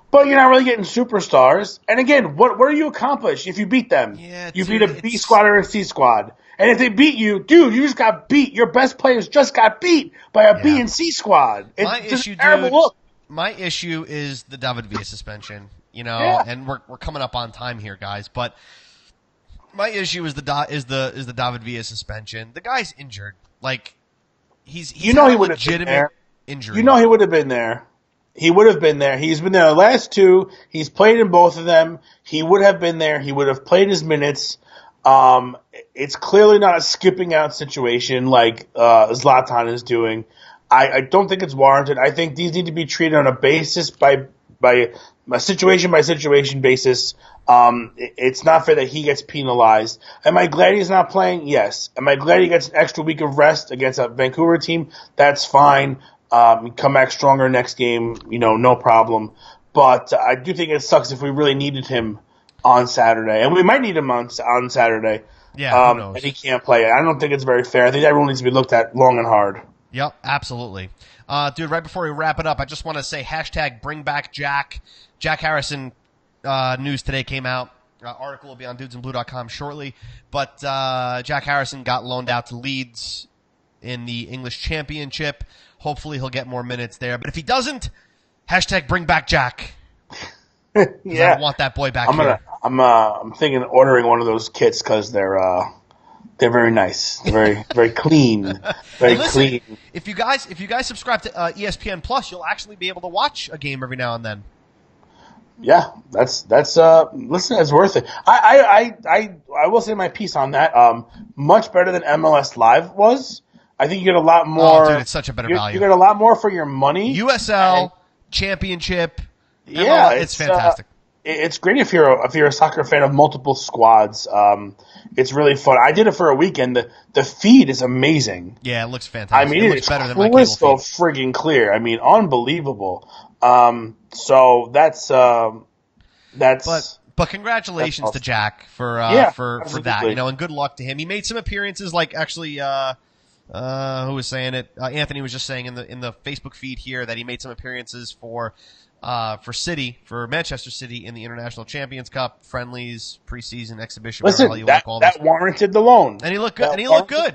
Speaker 2: But you're not really getting superstars. And again, what do you accomplish if you beat them?
Speaker 1: Yeah,
Speaker 2: you beat a B squad or a C squad. And if they beat you, dude, you just got beat. Your best players just got beat by a B and C squad. It's a terrible look.
Speaker 1: My issue is the David Villa suspension, and we're coming up on time here, guys. But my issue is the David Villa suspension. The guy's injured. Like he's
Speaker 2: he would
Speaker 1: legitimate injury.
Speaker 2: He would have been there. He would have been there. He's been there the last 2. He's played in both of them. He would have been there. He would have played his minutes. It's clearly not a skipping out situation like Zlatan is doing. I don't think it's warranted. I think these need to be treated on a basis by a situation by situation basis. It's not fair that he gets penalized. Am I glad he's not playing? Yes. Am I glad he gets an extra week of rest against a Vancouver team? That's fine. Come back stronger next game, no problem. But I do think it sucks if we really needed him on Saturday, and we might need him on Saturday.
Speaker 1: Yeah, who knows?
Speaker 2: And he can't play. I don't think it's very fair. I think everyone needs to be looked at long and hard.
Speaker 1: Yep, absolutely. Dude, right before we wrap it up, I just want to say #BringBackJack. Jack Harrison news today came out. Article will be on dudesandblue.com shortly. But Jack Harrison got loaned out to Leeds in the English Championship. Hopefully he'll get more minutes there. But if he doesn't, hashtag bring back Jack.
Speaker 2: Yeah,
Speaker 1: I want that boy back here.
Speaker 2: I'm thinking of ordering one of those kits because they're very nice. They're very clean. Very clean.
Speaker 1: If you guys subscribe to ESPN Plus, you'll actually be able to watch a game every now and then.
Speaker 2: Yeah, that's listen, it's worth it. I will say my piece on that. Much better than MLS Live was. I think you get a lot more.
Speaker 1: Oh, dude, it's such a better value.
Speaker 2: You get a lot more for your money.
Speaker 1: USL Championship.
Speaker 2: Yeah,
Speaker 1: it's fantastic.
Speaker 2: It's great if you're a soccer fan of multiple squads. It's really fun. I did it for a weekend. The feed is amazing.
Speaker 1: Yeah, it looks fantastic.
Speaker 2: I mean,
Speaker 1: it looks better than my cable feed.
Speaker 2: So friggin' clear. I mean, unbelievable. So that's.
Speaker 1: But congratulations
Speaker 2: awesome.
Speaker 1: to Jack for that. And good luck to him. He made some appearances. Like actually, who was saying it? Anthony was just saying in the Facebook feed here that he made some appearances for Manchester City in the International Champions Cup, friendlies, preseason, exhibition.
Speaker 2: Listen, that warranted the loan,
Speaker 1: and he looked good. He looked good.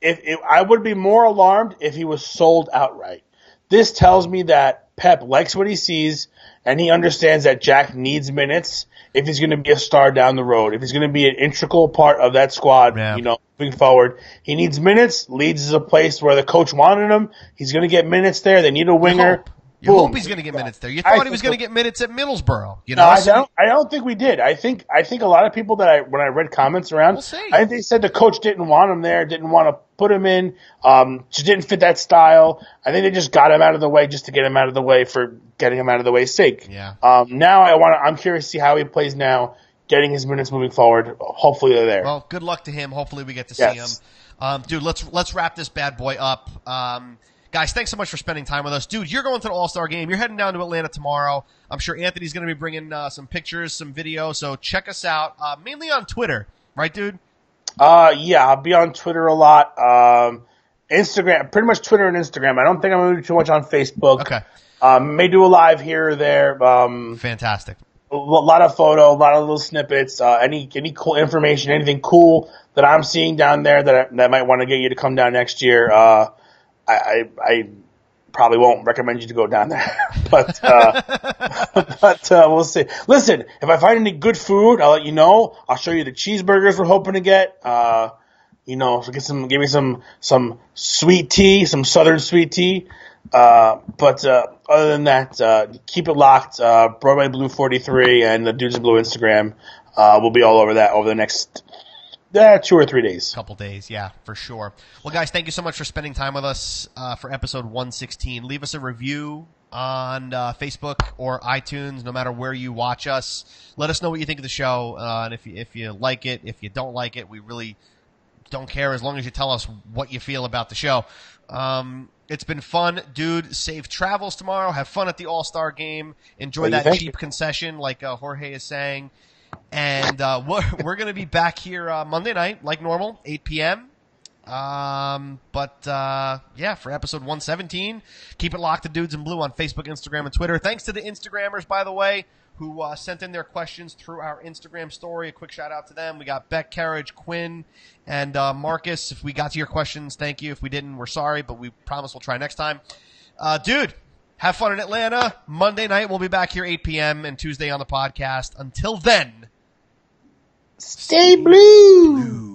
Speaker 2: If I would be more alarmed if he was sold outright. This tells me that Pep likes what he sees, and he understands that Jack needs minutes if he's going to be a star down the road. If he's going to be an integral part of that squad, moving forward, he needs minutes. Leeds is a place where the coach wanted him. He's going to get minutes there. They need a winger.
Speaker 1: You hope he's going to get minutes there. You thought he was going to get minutes at Middlesbrough.
Speaker 2: No, I don't think we did. I think a lot of people when I read comments around, I think they said the coach didn't want him there, didn't want to put him in, just didn't fit that style. I think they just got him out of the way just to get him out of the way for getting him out of the way's sake.
Speaker 1: Yeah.
Speaker 2: Now I'm curious to see how he plays now, getting his minutes moving forward. Hopefully they're there.
Speaker 1: Well, good luck to him. Hopefully we get to see him. Dude, let's wrap this bad boy up. Guys, thanks so much for spending time with us. Dude, you're going to the All-Star Game. You're heading down to Atlanta tomorrow. I'm sure Anthony's going to be bringing some pictures, some video. So check us out, mainly on Twitter. Right, dude?
Speaker 2: Yeah, I'll be on Twitter a lot. Instagram, pretty much Twitter and Instagram. I don't think I'm going to do too much on Facebook.
Speaker 1: Okay.
Speaker 2: May do a live here or there.
Speaker 1: Fantastic.
Speaker 2: A lot of photo, a lot of little snippets, any cool information, anything cool that I'm seeing down there that might want to get you to come down next year. I probably won't recommend you to go down there, but we'll see. Listen, if I find any good food, I'll let you know. I'll show you the cheeseburgers we're hoping to get. So give me some sweet tea, some southern sweet tea. But other than that, keep it locked. Broadway Blue 43 and the Dudes in Blue Instagram. We'll be all over that over the next 2 or 3 days.
Speaker 1: Couple days, yeah, for sure. Well, guys, thank you so much for spending time with us for episode 116. Leave us a review on Facebook or iTunes, no matter where you watch us. Let us know what you think of the show, and if you like it, if you don't like it, we really don't care as long as you tell us what you feel about the show. It's been fun, dude. Safe travels tomorrow. Have fun at the All-Star Game. Enjoy that cheap concession, like Jorge is saying. And we're going to be back here Monday night, like normal, 8 p.m. For episode 117, keep it locked to Dudes in Blue on Facebook, Instagram, and Twitter. Thanks to the Instagrammers, by the way, who sent in their questions through our Instagram story. A quick shout-out to them. We got Beck, Carriage, Quinn, and Marcus. If we got to your questions, thank you. If we didn't, we're sorry, but we promise we'll try next time. Dude, have fun in Atlanta. Monday night, we'll be back here 8 p.m. and Tuesday on the podcast. Until then,
Speaker 2: stay blue.